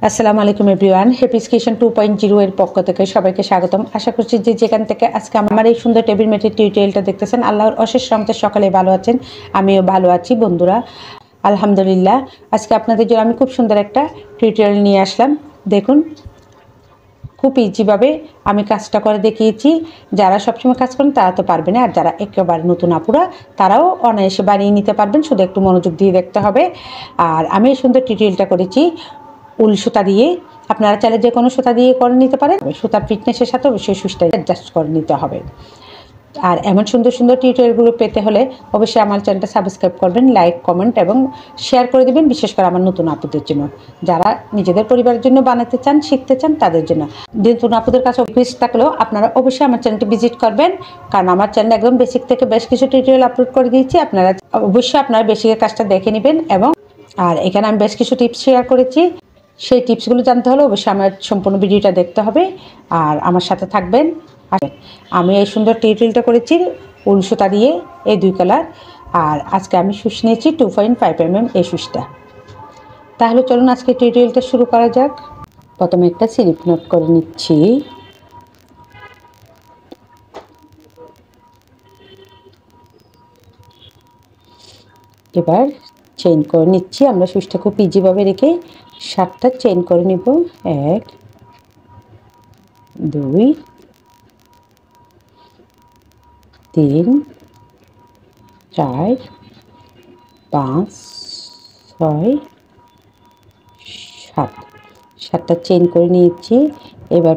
আসসালামু আলাইকুম everyone, happy creation 2.0 এর পক্ষ থেকে সবাইকে স্বাগতম। আশা করছি যে যেখান থেকে আজকে আমার এই সুন্দর টেবিল ম্যাটের টিউটোরিয়ালটা দেখতেছেন, আল্লাহর অশেষ রহমতে সকালে ভালো আছেন। আমিও ভালো আছি বন্ধুরা, আলহামদুলিল্লাহ। আজকে আপনাদের জন্য আমি খুব সুন্দর একটা টিউটোরিয়াল নিয়ে আসলাম। দেখুন, খুব ইজিভাবে আমি কাজটা করে দেখিয়েছি। যারা সবসময় কাজ করেন তারা তো পারবে না, আর যারা একেবারে নতুন আপুরা তারাও অনায়াসে বানিয়ে নিতে পারবেন, শুধু একটু মনোযোগ দিয়ে দেখতে হবে। আর আমি এই সুন্দর টিউটোরিয়ালটা করেছি উল সুতা দিয়ে। আপনারা চাইলে যে কোনো সুতা দিয়ে করে নিতে পারেন। সুতার ফিটনেসের সাথে অবশ্যই সুইচটা অ্যাডজাস্ট করে নিতে হবে। আর এমন সুন্দর সুন্দর টিউটোরিয়ালগুলো পেতে হলে অবশ্যই আমার চ্যানেলটা সাবস্ক্রাইব করবেন, লাইক কমেন্ট এবং শেয়ার করে দেবেন, বিশেষ করে আমার নতুন আপুদের জন্য, যারা নিজেদের পরিবারের জন্য বানাতে চান, শিখতে চান তাদের জন্য। নতুন আপুদের কাছে রিকোয়েস্ট থাকলেও আপনারা অবশ্যই আমার চ্যানেলটি ভিজিট করবেন, কারণ আমার চ্যানেল একদম বেসিক থেকে বেশ কিছু টিউটোরিয়াল আপলোড করে দিয়েছি। আপনারা অবশ্যই আপনারা বেসিকের কাজটা দেখে নেবেন। এবং আর এখানে আমি বেশ কিছু টিপস শেয়ার করেছি, সেই টিপসগুলো জানতে হলে অবশ্যই আমার সম্পূর্ণ ভিডিওটা দেখতে হবে আর আমার সাথে থাকবেন। আমি এই সুন্দর টিউটোরিয়ালটা করেছি উল সুতা দিয়ে, এই দুই কালার। আর আজকে আমি সুচ নিয়েছি 2.5 mm এই সুচটা। তাহলে চলুন আজকে টিউটোরিয়ালটা শুরু করা যাক। প্রথমে একটা স্লিপ নোট করে নিচ্ছি। এবার চেইন করে নিচ্ছি। আমরা সুচটা খুব ইজিভাবে রেখে 7টা চেইন করে নিব। 1 2 3 4 5 6 7, 7টা চেইন করে নিয়েছি। এবার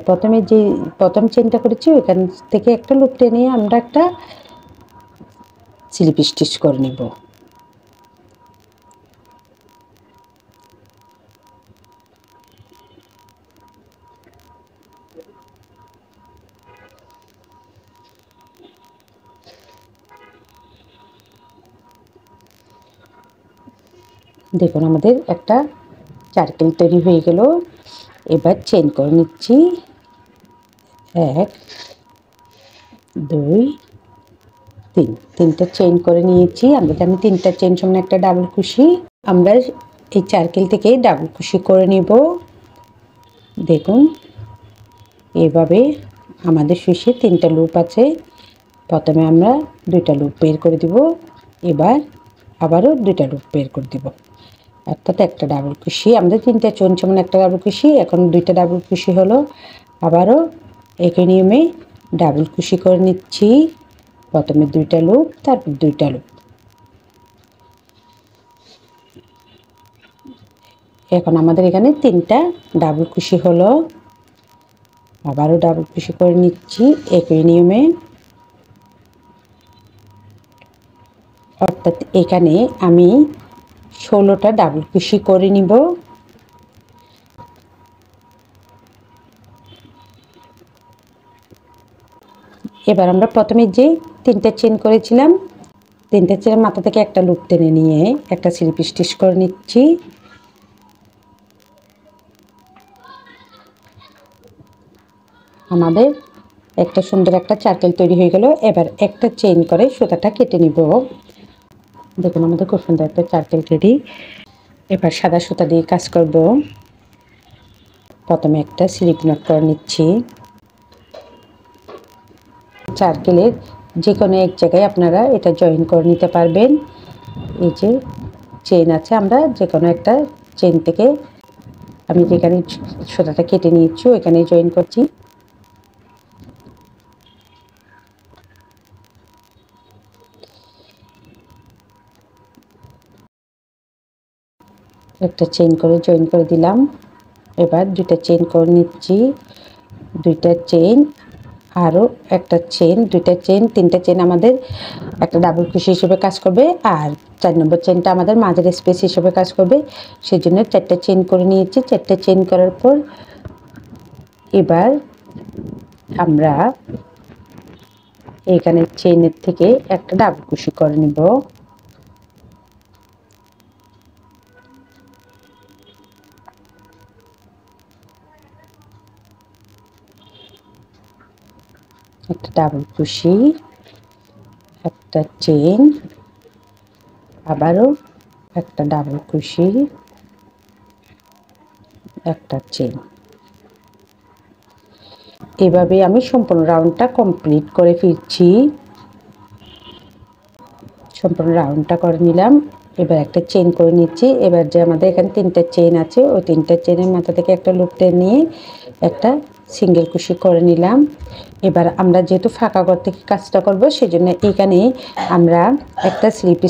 প্রথম চেইনটা করেছি ওইখান থেকে একটা লুপ টেনে আমরা একটা স্লিপ স্টিচ করে নেব। দেখুন আমাদের একটা সার্কেল তৈরি হয়ে গেল। এবার চেইন করে নিচ্ছি। 1 2 3, 3টা চেইন করে নিয়েছি। আমরা জানি 3টা চেইন সমান একটা ডাবল কুশি। আমরা এই সার্কেল থেকে ডাবল কুশি করে নিব। দেখুন এভাবে আমাদের সুইচে 3টা লুপ আছে। প্রথমে আমরা 2টা লুপ বের করে দিব, এবার আবারও 2টা লুপ বের করে দিব, অর্থাৎ একটা ডাবল কুশি। আমাদের 3টা চেইন সমান একটা ডাবল কুশি, এখন 2টা ডাবল কুশি হলো। আবারও একই নিয়মে ডাবল কুশি করে নিচ্ছি। প্রথমে 2টা লুপ, তারপর 2টা লুপ। এখন আমাদের এখানে 3টা ডাবল কুশি হলো। আবারও ডাবল কুশি করে নিচ্ছি একই নিয়মে, অর্থাৎ এখানে আমি 16টা ডাবল কুশি করে নিব। এবার আমরা প্রথমে যে 3টা চেইন করেছিলাম, 3টা চেইনের মাথা থেকে একটা লুপ টেনে নিয়ে একটা স্লিপ স্টিচ করে নিচ্ছি। আমাদের একটা সুন্দর একটা সার্কেল তৈরি হয়ে গেল। এবার একটা চেইন করে সুতাটা কেটে নিব। দেখুন আমাদের খুব সুন্দর একটা সার্কেল রেডি। এবার সাদা সুতা দিয়ে কাজ করব। প্রথমে একটা স্লিপ নট করে নিচ্ছি। সার্কেলের যে কোনো এক জায়গায় আপনারা এটা জয়েন করে নিতে পারবেন। এই যে চেইন আছে, আমরা যে কোনো একটা চেইন থেকে আমি যেখানে সুতাটা কেটে নিয়েছি ওইখানে জয়েন করছি। একটা চেইন করে জয়েন করে দিলাম। এবার 2টা চেইন করে নিচ্ছি। 2টা চেইন, আরও একটা চেইন, 2টা চেইন, 3টা চেইন আমাদের একটা ডাবল কুশি হিসেবে কাজ করবে। আর 4 নম্বর চেইনটা আমাদের মাঝের স্পেস হিসেবে কাজ করবে। সেই জন্য 4টা চেইন করে নিয়েছি। 4টা চেইন করার পর এবার আমরা এখানে চেইনের থেকে একটা ডাবল কুশি করে নিব। একটা ডাবল কুশি, একটা চেইন, আবারও একটা ডাবল কুশি, একটা চেইন। এভাবে আমি সম্পূর্ণ রাউন্ডটা কমপ্লিট করে ফিরছি। সম্পূর্ণ রাউন্ডটা করে নিলাম। এবার একটা চেইন করে নিচ্ছি। এবার যে আমাদের এখানে 3টা চেইন আছে, ওই 3টা চেইনের মাথা থেকে একটা লুপ টেনে নিয়ে একটা সিঙ্গেল কুশি করে নিলাম। এবার আমরা যেহেতু ফাঁকা ঘর থেকে কাজটা করব, সেজন্য এখানে আমরা একটা স্লিপ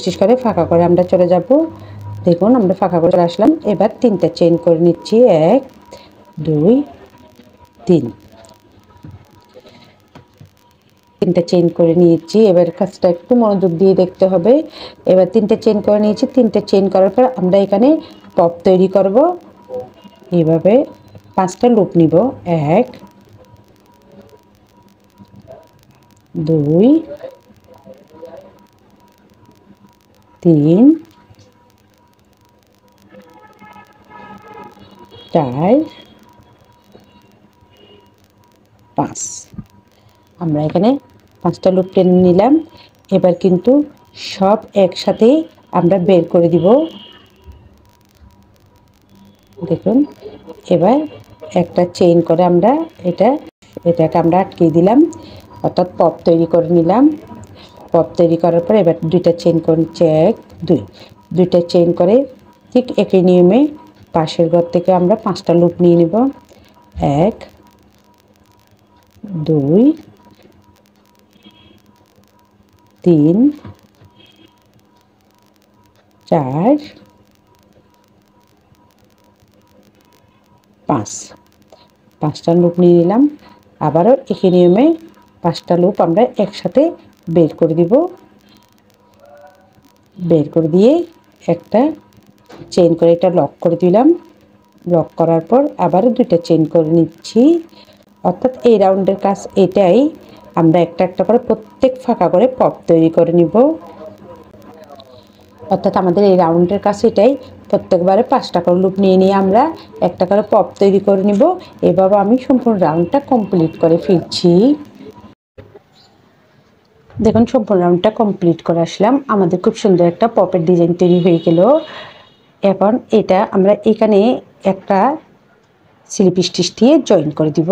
স্টিচ করে ফাঁকা করে আমরা চলে যাব। দেখুন আমরা ফাঁকা করে চলে আসলাম। এবার 3টা চেইন করে নিচ্ছি, 1 2 3। 3টা চেইন করে নিয়েছি। এবার কাজটা একটু মনোযোগ দিয়ে দেখতে হবে। এবার 3টা চেইন করে নিয়েছি। 3টা চেইন করার পর আমরা এখানে পপ তৈরি করব। এইভাবে 5টা লুপ নিব, 1 2 3 4 5। আমরা এখানে 5টা লুপ টেনে নিলাম। এবার কিন্তু সব একসাথে আমরা বের করে দিব। দেখুন এবার একটা চেইন করে আমরা এটাকে আমরা আটকে দিলাম, অর্থাৎ পপ তৈরি করে নিলাম। পপ তৈরি করার পর এবার 2টা চেইন করে নিচ্ছে, 1 2। 2টা চেইন করে ঠিক একই নিয়মে পাশের ঘর থেকে আমরা 5টা লুপ নিয়ে নিব, 1 2 3 4 5। 5টা লুপ নিয়ে নিলাম। আবারও একই নিয়মে 5টা লুপ আমরা একসাথে বের করে দিব। বের করে দিয়ে একটা চেইন করে এটা লক করে দিলাম। লক করার পর আবারও 2টা চেইন করে নিচ্ছি। অর্থাৎ এই রাউন্ডের কাজ এটাই, আমরা একটা একটা করে প্রত্যেক ফাঁকা করে পপ তৈরি করে নিব। অর্থাৎ আমাদের এই রাউন্ডের কাজ এটাই, প্রত্যেকবারে 5টা করে লুপ নিয়ে নিয়ে আমরা একটা করে পপ তৈরি করে নিব। এভাবে আমি সম্পূর্ণ রাউন্ডটা কমপ্লিট করে ফিরছি। দেখুন সম্পূর্ণ রাউন্ডটা কমপ্লিট করে আসলাম। আমাদের খুব সুন্দর একটা পপের ডিজাইন তৈরি হয়ে গেল। এখন এটা আমরা এখানে একটা স্লিপ স্টিচ দিয়ে জয়েন করে দিব।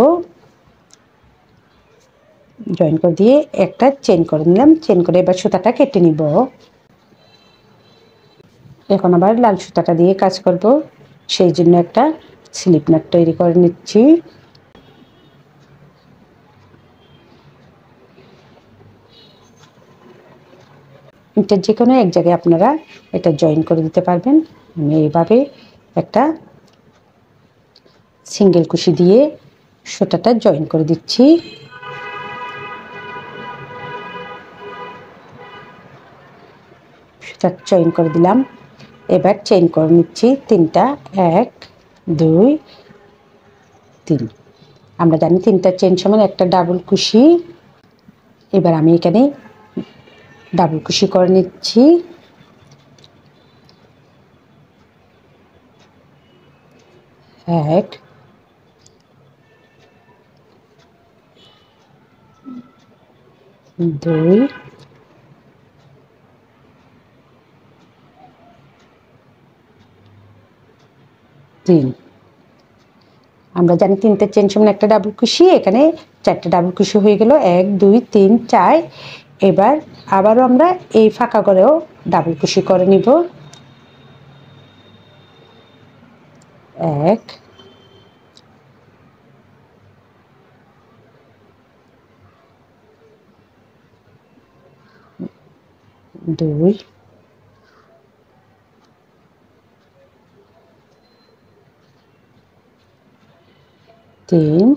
জয়েন করে দিয়ে একটা চেইন করে নিলাম। চেইন করে এবার সুতাটা কেটে নিব। এখন আবার লাল সুতাটা দিয়ে কাজ করব, সেই জন্য একটা স্লিপ নট তৈরি করে নিচ্ছি। এটা যে কোনো এক জায়গায় আপনারা এটা জয়েন করে দিতে পারবেন। আমি এইভাবে একটা সিঙ্গেল কুশি দিয়ে সুতাটা জয়েন করে দিচ্ছি। সুতা জয়েন করে দিলাম। এবার চেইন করে নিচ্ছি 3টা, 1 2 3। আমরা জানি 3টা চেইন সমান একটা ডাবল কুশি। এবার আমি এখানে ডাবল কুশি করে নিচ্ছি। এক 2 3। আমরা জানি 3টা চেইন সমান একটা ডাবল কুশি, এখানে 4টা ডাবল কুশি হয়ে গেল, 1 2 3 4। এবার আবারও আমরা এই ফাঁকা করেও ডাবল কুশি করে নিব, 1 2 3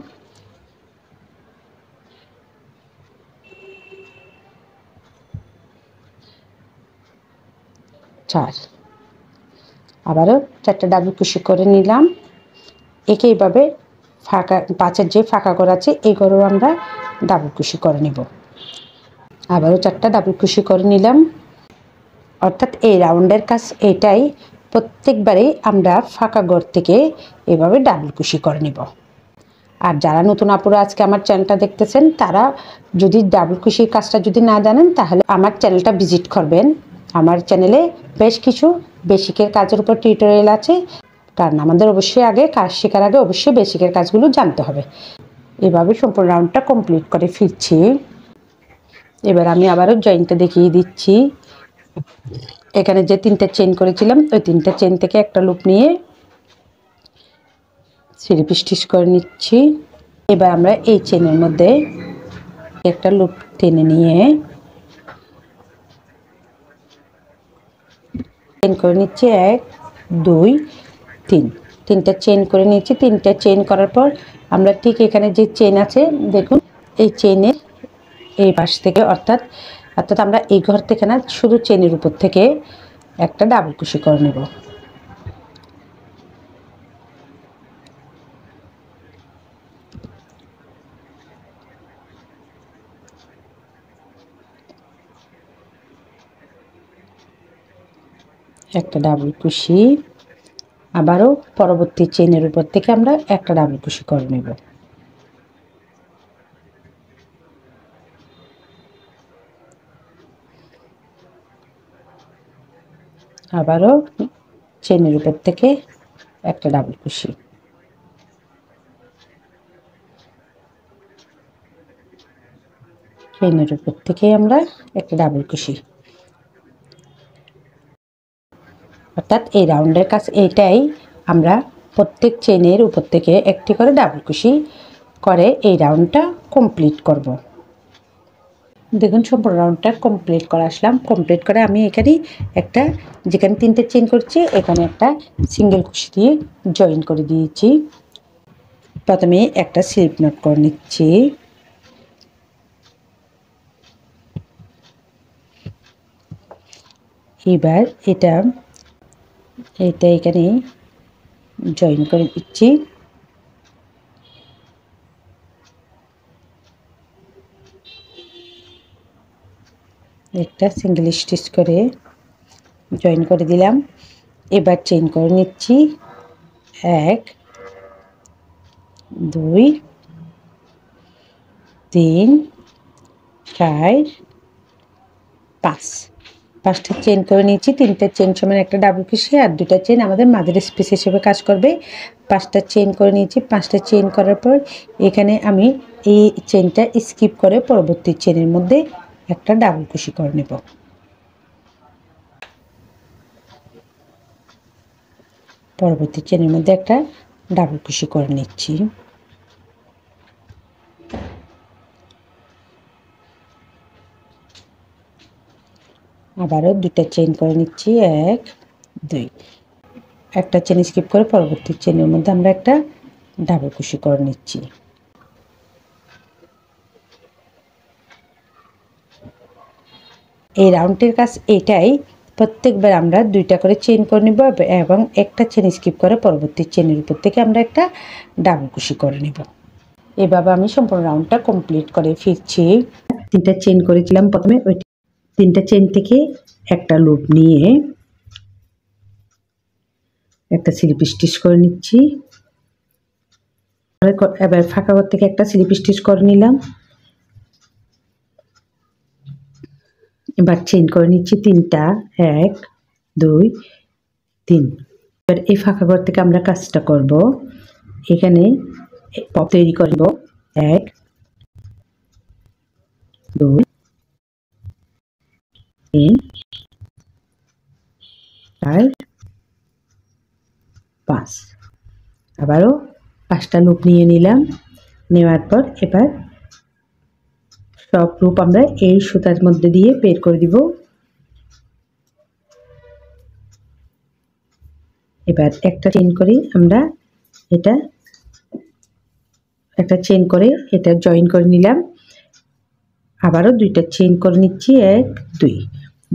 4। আবারও 4টা ডাবল কুশি করে নিলাম। একইভাবে ফাঁকা পাঁচের যে ফাঁকা ঘর আছে এই ঘরেও আমরা ডাবল কুশি করে নেব। আবারও 4টা ডাবল কুশি করে নিলাম। অর্থাৎ এই রাউন্ডের কাজ এটাই, প্রত্যেকবারেই আমরা ফাঁকা ঘর থেকে এভাবে ডাবল কুশি করে নেব। আর যারা নতুন আপুরা আজকে আমার চ্যানেলটা দেখতেছেন, তারা যদি ডাবল কুশির কাজটা যদি না জানেন, তাহলে আমার চ্যানেলটা ভিজিট করবেন। আমার চ্যানেলে বেশ কিছু বেসিকের কাজের উপর টিউটোরিয়াল আছে, কারণ আমাদের অবশ্যই আগে কাজ শেখার আগে অবশ্যই বেসিকের কাজগুলো জানতে হবে। এভাবে সম্পূর্ণ রাউন্ডটা কমপ্লিট করে ফিরছি। এবার আমি আবারও জয়েন্টটা দেখিয়ে দিচ্ছি। এখানে যে 3টা চেন করেছিলাম ওই 3টা চেন থেকে একটা লুপ নিয়ে স্লিপ স্টিচ করে নিচ্ছি। এবার আমরা এই চেনের মধ্যে একটা লুপ টেনে নিয়ে চেন করে নিচ্ছি 1 2 3, 3টা চেন করে নিচ্ছি। 3টা চেন করার পর আমরা ঠিক এখানে যে চেন আছে দেখুন, এই চেনের এই পাশ থেকে অর্থাৎ আমরা এই ঘর থেকে না, শুধু চেনের উপর থেকে একটা ডাবল কুশি করে নেব। একটা ডাবল কুশি, আবারও পরবর্তী চেনের উপর থেকে আমরা একটা ডাবল কুশি করে নেব। আবারও চেনের উপর থেকে একটা ডাবল কুশি, চেনের উপর থেকে আমরা একটা ডাবল কুশি। অর্থাৎ এই রাউন্ডের কাজ এইটাই, আমরা প্রত্যেক চেনের উপর থেকে একটি করে ডাবল কুশি করে এই রাউন্ডটা কমপ্লিট করব। দেখুন সম্পূর্ণ রাউন্ডটা কমপ্লিট করে আসলাম। কমপ্লিট করে আমি এখানে একটা, যেখানে 3টে চেন করছি এখানে একটা সিঙ্গেল কুশি দিয়ে জয়েন করে দিয়েছি। প্রথমে একটা স্লিপ নট করে নিচ্ছি। এবার এটা এখানে জয়েন করে দিচ্ছি। একটা সিঙ্গেল স্টিচ করে জয়েন করে দিলাম। এবার চেইন করে নিচ্ছি 1 2 3 4 5, 5টা চেন করে নিয়েছি। 3টা চেন সমান একটা ডাবল কুশি আর 2টা চেন আমাদের মাঝের স্পেস হিসেবে কাজ করবে। 5টা চেন করে নিয়েছি। 5টা চেন করার পর এখানে আমি এই চেনটা স্কিপ করে পরবর্তী চেনের মধ্যে একটা ডাবল কুশি করে নেব। পরবর্তী চেনের মধ্যে একটা ডাবল কুশি করে নিচ্ছি। আবারও 2টা চেন করে নিচ্ছি 1 2, একটা চেন স্কিপ করে পরবর্তী চেনের মধ্যে আমরা একটা ডাবল কুশি করে নিচ্ছি। এই রাউন্ডের কাজ এটাই, প্রত্যেকবার আমরা 2টা করে চেন করে নিব এবং একটা চেন স্কিপ করে পরবর্তী চেনের উপর থেকে আমরা একটা ডাবল কুশি করে নেব। এভাবে আমি সম্পূর্ণ রাউন্ডটা কমপ্লিট করে ফিরছি। 3টা চেন করেছিলাম প্রথমে, ওই 3টা চেন থেকে একটা লুপ নিয়ে একটা স্লিপ স্টিচ করে নিচ্ছি। এবার ফাঁকা ঘর থেকে একটা স্লিপ স্টিচ করে নিলাম। এবার চেন করে নিচ্ছি 3টা 1 2 3। এবার এই ফাঁকা ঘর থেকে আমরা কাজটা করব। এখানে পপ তৈরি করব 1 2 3 4 5, আবারও 5টা লুপ নিয়ে নিলাম। নেওয়ার পর এবার সব লুপ আমরা এই সুতার মধ্যে দিয়ে বের করে দিব। এবার একটা চেন করি আমরা, এটা একটা চেন করে এটা জয়েন করে নিলাম। আবারও 2টা চেন করে নিচ্ছি 1 2,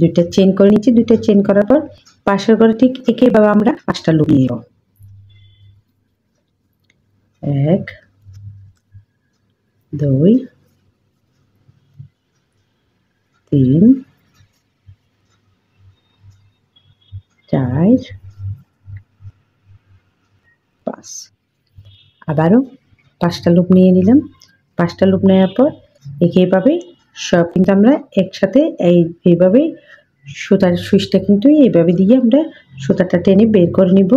2টা চেন করে নিচ্ছি। 2টা চেন করার পর পাশের ঘরে ঠিক একইভাবে আমরা 5টা লুপ নিয়ে নেব। 1 2 3 4 5, আবারও 5টা লুপ নিয়ে নিলাম। 5টা লুপ নেওয়ার পর একইভাবে সব কিন্তু আমরা একসাথে এইভাবে সুতার সুইচটা কিন্তু এইভাবে দিয়ে আমরা সুতাটা টেনে বের করে নিব।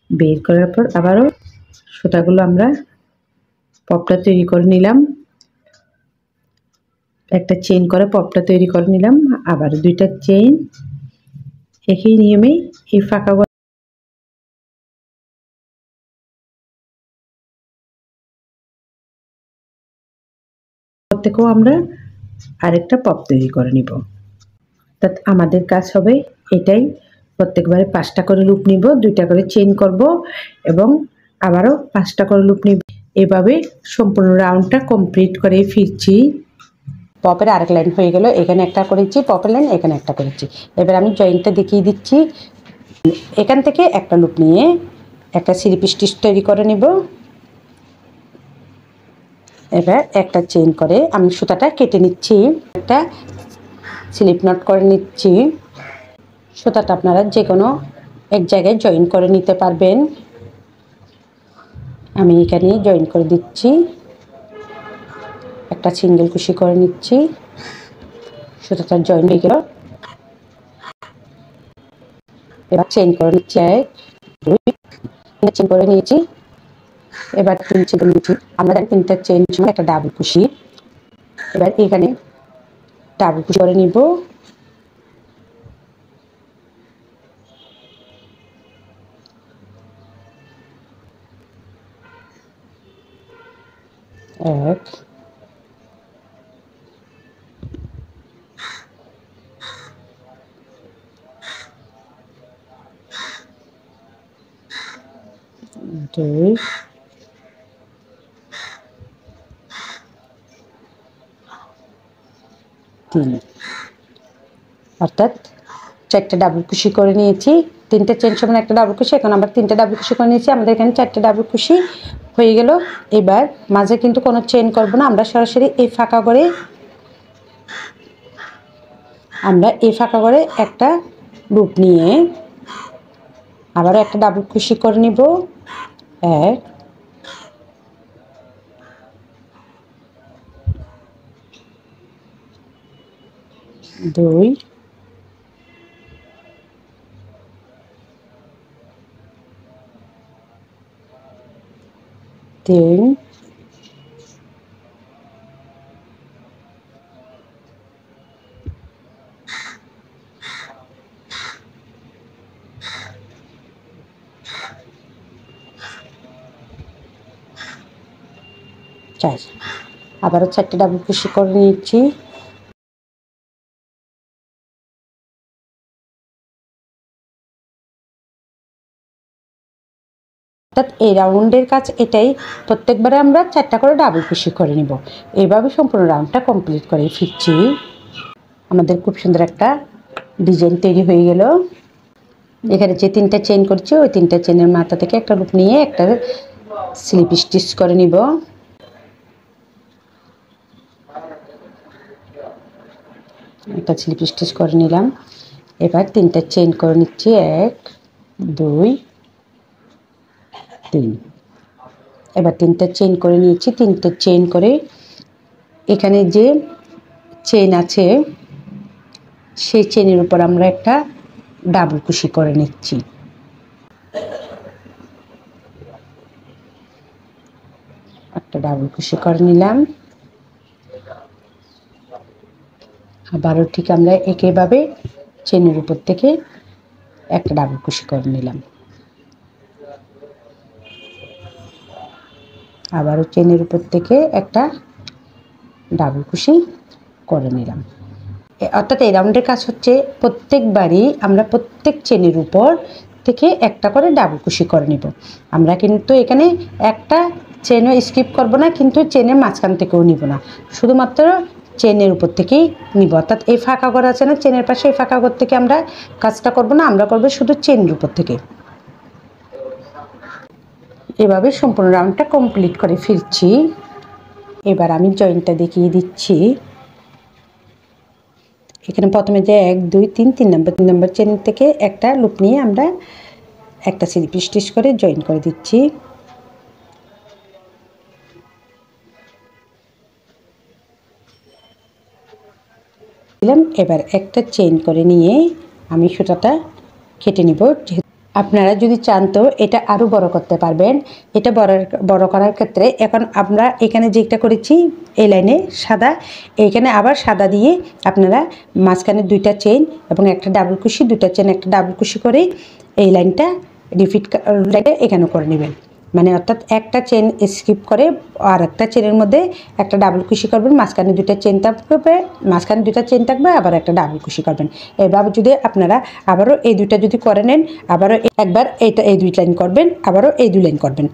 বের করার পর আবারও সুতাগুলো আমরা পপটা তৈরি করে নিলাম, একটা চেইন করে পপটা তৈরি করে নিলাম, আবার দুইটা চেইন। একই নিয়মে এই ফাঁকা থেকেও আমরা আরেকটা পপ তৈরি করে নিব। অর্থাৎ আমাদের কাজ হবে এটাই, প্রত্যেকবারে 5টা করে লুপ নিব, 2টা করে চেইন করব এবং আবারও 5টা করে লুপ নিব। এভাবে সম্পূর্ণ রাউন্ডটা কমপ্লিট করে ফিরছি। পপের আরেক লাইন হয়ে গেল, এখানে একটা করেছি পপের লাইন, এখানে একটা করেছি। এবার আমি জয়েন্টটা দেখিয়ে দিচ্ছি। এখান থেকে একটা লুপ নিয়ে একটা স্লিপ স্টিচ তৈরি করে নিব। এবার একটা চেইন করে আমি সুতাটা কেটে নিচ্ছি, একটা স্লিপ নট করে নিচ্ছি। সুতাটা আপনারা যে কোনো এক জায়গায় জয়েন করে নিতে পারবেন। আমি এখানে জয়েন করে দিচ্ছি, একটা সিঙ্গেল কুশি করে নিচ্ছি। সুতাটা জয়েন হয়ে গেল, এবার চেইন করে নিচ্ছি, 1 2 চেইন করে নিয়েছি। এবার 3 চেইন নিচ্ছি, আমরা 3টা চেইন ছিল একটা ডাবল কুশি। এবার এখানে ডাবল কুশি করে নিব। এক, দুই, তিন। অর্থাৎ 4টা ডাবল কুশি করে নিয়েছি, 3টে চেইন সমান একটা ডাবল কুশি। এখন আবার 3টে ডাবল কুশি করে নিয়েছি, আমাদের এখানে 4টে ডাবল কুশি হয়ে গেল। এবার মাঝে কিন্তু কোনো চেইন করব না, আমরা সরাসরি এই ফাঁকা করে একটা লুপ নিয়ে আবারও একটা ডাবল কুশি করে নিব। 1 2 3 4। আবারও 4টে ডাবল কুশি করে নিচ্ছি। অর্থাৎ এই রাউন্ডের কাজ এটাই, প্রত্যেকবারে আমরা 4টা করে ডাবল কুশি করে নিব। এইভাবে সম্পূর্ণ রাউন্ডটা কমপ্লিট করে ফিরছি। আমাদের খুব সুন্দর একটা ডিজাইন তৈরি হয়ে গেল। এখানে যে 3টা চেইন করছি ওই 3টা চেইনের মাথা থেকে একটা লুপ নিয়ে একটা স্লিপ স্টিচ করে নিব। একটা স্লিপ স্টিচ করে নিলাম। এবার 3টা চেইন করে নিচ্ছি, 1 2 3। এবার 3টা চেইন করে নিয়েছি, 3টে চেইন করে এখানে যে চেইন আছে সেই চেইনের উপর আমরা একটা ডাবল কুশি করে নিচ্ছি। একটা ডাবল কুশি করে নিলাম। আবারও ঠিক আমরা একইভাবে চেইনের উপর থেকে একটা ডাবল কুশি করে নিলাম। আবারও চেইনের উপর থেকে একটা ডাবল কুশি করে নিলাম। অর্থাৎ এই রাউন্ডের কাজ হচ্ছে প্রত্যেকবারই আমরা প্রত্যেক চেনের উপর থেকে একটা করে ডাবল কুশি করে নিব। আমরা কিন্তু এখানে একটা চেনও স্কিপ করব না, কিন্তু চেনের মাঝখান থেকেও নিব না, শুধুমাত্র চেনের উপর থেকেই নিব। অর্থাৎ এই ফাঁকা ঘর আছে না চেনের পাশে, এই ফাঁকা ঘর থেকে আমরা কাজটা করব না, আমরা করব শুধু চেনের উপর থেকে। এভাবে সম্পূর্ণ রাউন্ডটা কমপ্লিট করে ফিরছি। এবার আমি জয়েন্টটা দেখিয়ে দিচ্ছি। এখানে প্রথমে যে 1 2 3 নম্বর চেন থেকে একটা লুপ নিয়ে আমরা একটা স্লিপ স্টিচ করে জয়েন করে দিচ্ছি। দিলাম। এবার একটা চেইন করে নিয়ে আমি সুতাটা কেটে নিব। আপনারা যদি চান তো এটা আরও বড় করতে পারবেন। এটা বড় করার ক্ষেত্রে এখন আমরা এখানে যেটা করেছি এই লাইনে সাদা, এইখানে আবার সাদা দিয়ে আপনারা মাঝখানে 2টা চেইন এবং একটা ডাবল কুশি, 2টা চেইন একটা ডাবল কুশি করে এই লাইনটা রিপিট এখানে করে নেবেন। মানে অর্থাৎ একটা চেন স্কিপ করে আর একটা চেনের মধ্যে একটা ডাবল কুশি করবেন, মাঝখানে 2টা চেন থাকবে, মাঝখানে 2টা চেন থাকবে, আবার একটা ডাবল কুশি করবেন। এভাবে যদি আপনারা আবারও এই 2টা যদি করে নেন, আবারও একবার এই 2 লাইন করবেন, আবারও এই 2 লাইন করবেন,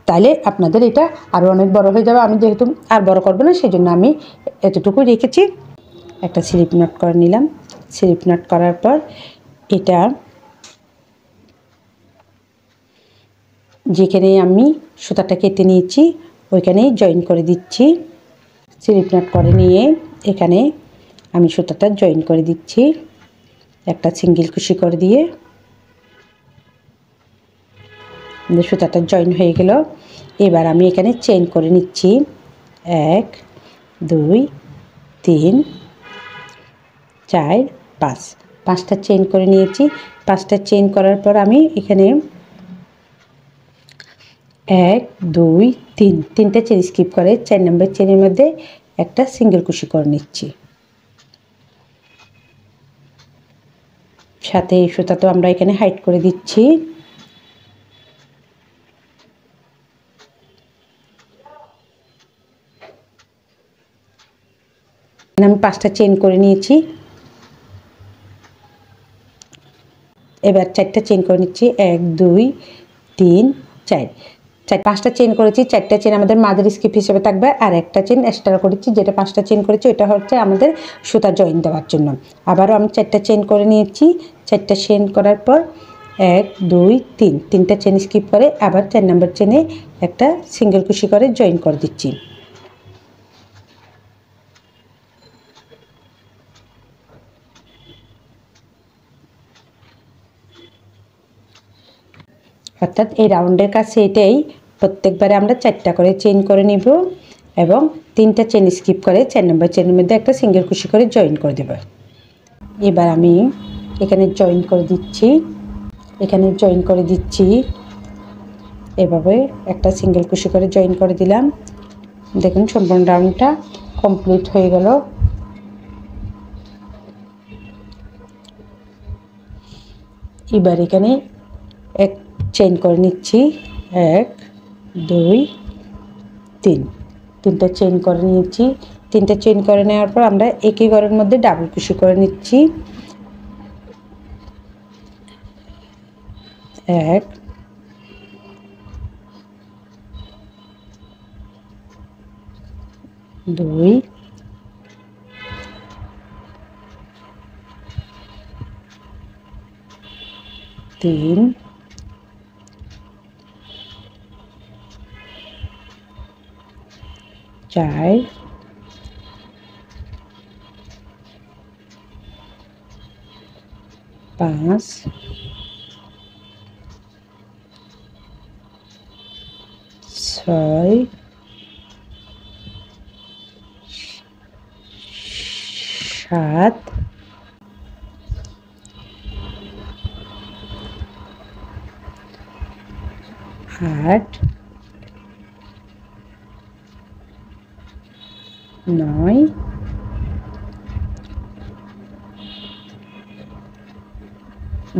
তাহলে আপনাদের এটা আরও অনেক বড় হয়ে যাবে। আমি যেহেতু আর বড় করবো না সেই জন্য আমি এতটুকু রেখেছি। একটা স্লিপ নট করে নিলাম। স্লিপ নট করার পর এটা যেখানে আমি সুতাটা কেটে নিয়েছি ওইখানেই জয়েন করে দিচ্ছি। স্লিপ নট করে নিয়ে এখানে আমি সুতাটা জয়েন করে দিচ্ছি একটা সিঙ্গেল কুশি করে দিয়ে। সুতাটা জয়েন হয়ে গেল। এবার আমি এখানে চেইন করে নিচ্ছি 1 2 3 4 5, 5টা চেইন করে নিয়েছি। 5টা চেইন করার পর আমি এখানে 1 2 3, 3টে চেন স্কিপ করে 4 নম্বর চেনের মধ্যে একটা সিঙ্গেল কুশি করে নিচ্ছি। সাথে এই সুতা তো আমরা এখানে হাইড করে দিচ্ছি। আমি 5টা চেইন করে নিয়েছি। এবার 4টা চেইন করে নিচ্ছি 1 2 3 4, 5টা চেইন করেছি। 4টা চেইন আমাদের মাঝের স্কিপ হিসেবে থাকবে, আর একটা চেইন এক্সট্রা করেছি যেটা 5টা চেইন করেছি ওটা হচ্ছে আমাদের সুতা জয়েন দেওয়ার জন্য। আবারও আমি 4টা চেইন করে নিয়েছি। 4টা চেইন করার পর 1 2 3, 3টা চেইন স্কিপ করে আবার 4 নম্বর চেনে একটা সিঙ্গেল কুশি করে জয়েন করে দিচ্ছি। অর্থাৎ এই রাউন্ডের কাছে এটাই প্রত্যেকবারে আমরা 4টা করে চেইন করে নিব এবং 3টা চেইন স্কিপ করে 4 নম্বর চেনের মধ্যে একটা সিঙ্গেল কুশি করে জয়েন করে দেব। এবার আমি এখানে জয়েন করে দিচ্ছি, এখানে জয়েন করে দিচ্ছি। এভাবে একটা সিঙ্গেল কুশি করে জয়েন করে দিলাম। দেখুন সম্পূর্ণ রাউন্ডটা কমপ্লিট হয়ে গেল। এবার এখানে এক চেইন করে নিচ্ছি 1 2 3, 3টা চেইন করে নিয়েছি। 3টা চেইন করে নেওয়ার পর আমরা একই ঘরের মধ্যে ডাবল কুশি করে নিচ্ছি 1 2 3 4 5 6 7 8 9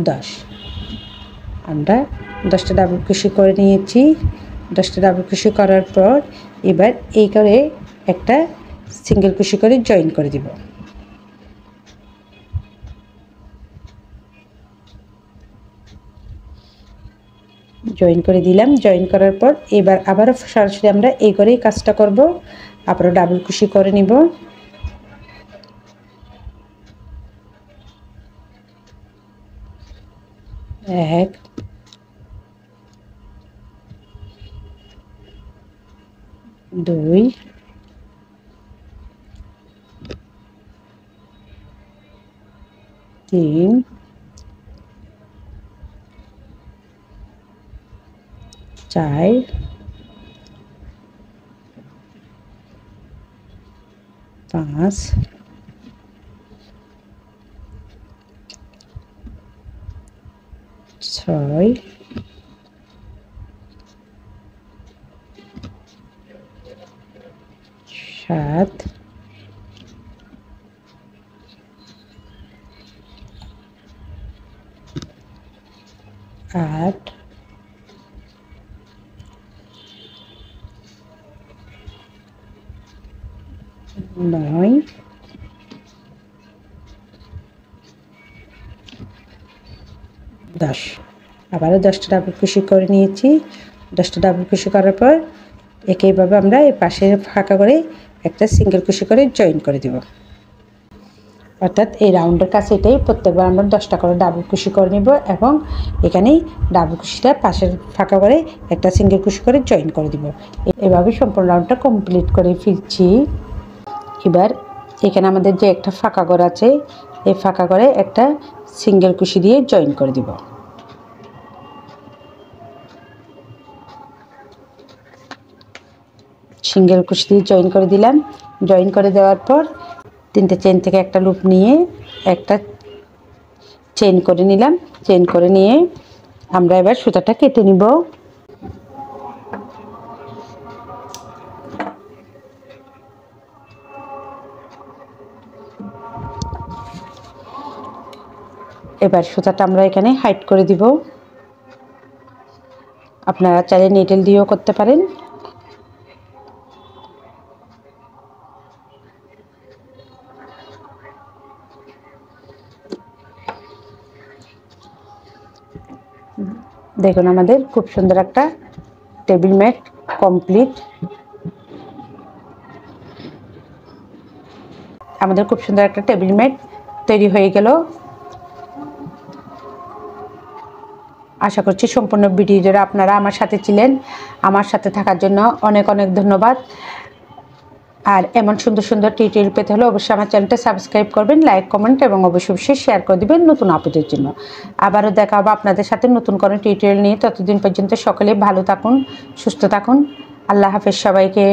10। আমরা 10টা ডাবল কুশি করে নিয়েছি। 10টা ডাবল কুশি করার পর এবার এই করে একটা সিঙ্গেল কুশি করে জয়েন করে দিব। জয়েন করে দিলাম। জয়েন করার পর এবার আবারও সরাসরি আমরা এই করেই কাজটা করব। আবারও ডাবল কুশি করে নিব। এক 2 3 4 5 6 7 8 9 10 আবারও 10টা ডাবল কুশি করে নিয়েছি। 10টা ডাবল কুশি করার পর একইভাবে আমরা এই পাশে ফাঁকা করে একটা সিঙ্গেল কুশি করে জয়েন করে দেব। অর্থাৎ এই রাউন্ডের কাছে এটাই প্রত্যেকবার আমরা 10টা করে ডাবল কুশি করে নেব এবং এখানেই ডাবল কুশিটা পাশের ফাঁকা করে একটা সিঙ্গেল কুশি করে জয়েন করে দিব। এভাবে সম্পূর্ণ রাউন্ডটা কমপ্লিট করে ফিরছি। এবার এখানে আমাদের যে একটা ফাঁকা ঘর আছে এই ফাঁকা ঘরে একটা সিঙ্গেল কুশি দিয়ে জয়েন করে দিব। সিঙ্গেল কুশি দিয়ে জয়েন করে দিলাম। জয়েন করে দেওয়ার পর 3টে চেন থেকে একটা লুপ নিয়ে একটা চেন করে নিলাম। চেন করে নিয়ে আমরা এবার সুতাটা কেটে নিব। এবার সুতাটা আমরা এখানে হাইড করে দিব। আপনারা চাইলে নিডল দিয়েও করতে পারেন। দেখুন আমাদের খুব সুন্দর একটা টেবিল ম্যাট কমপ্লিট। আমাদের খুব সুন্দর একটা টেবিল ম্যাট তৈরি হয়ে গেল। আশা করছি সম্পূর্ণ ভিডিও জুড়ে আপনারা আমার সাথে ছিলেন। আমার সাথে থাকার জন্য অনেক অনেক ধন্যবাদ। আর এমন সুন্দর সুন্দর টিউটোরিয়াল পেতে হলে অবশ্যই আমার চ্যানেলটা সাবস্ক্রাইব করবেন, লাইক কমেন্ট এবং অবশ্যই শেয়ার করে দেবেন নতুন আপুদের জন্য। আবারও দেখা হবে আপনাদের সাথে নতুন কোনো টিউটোরিয়াল নিয়ে। ততদিন পর্যন্ত সকলে ভালো থাকুন, সুস্থ থাকুন। আল্লাহ হাফেজ সবাইকে।